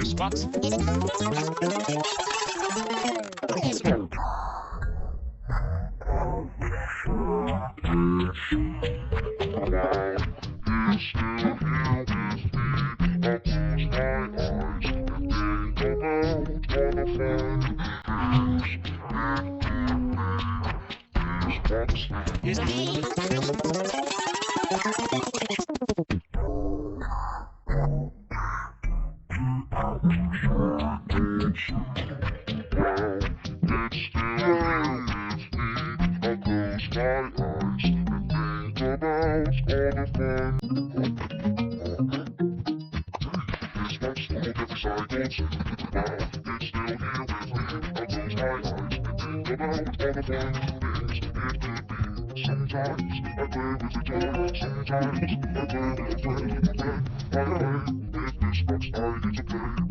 This box. Sometimes I play with a friend, I play with this box, I get to play.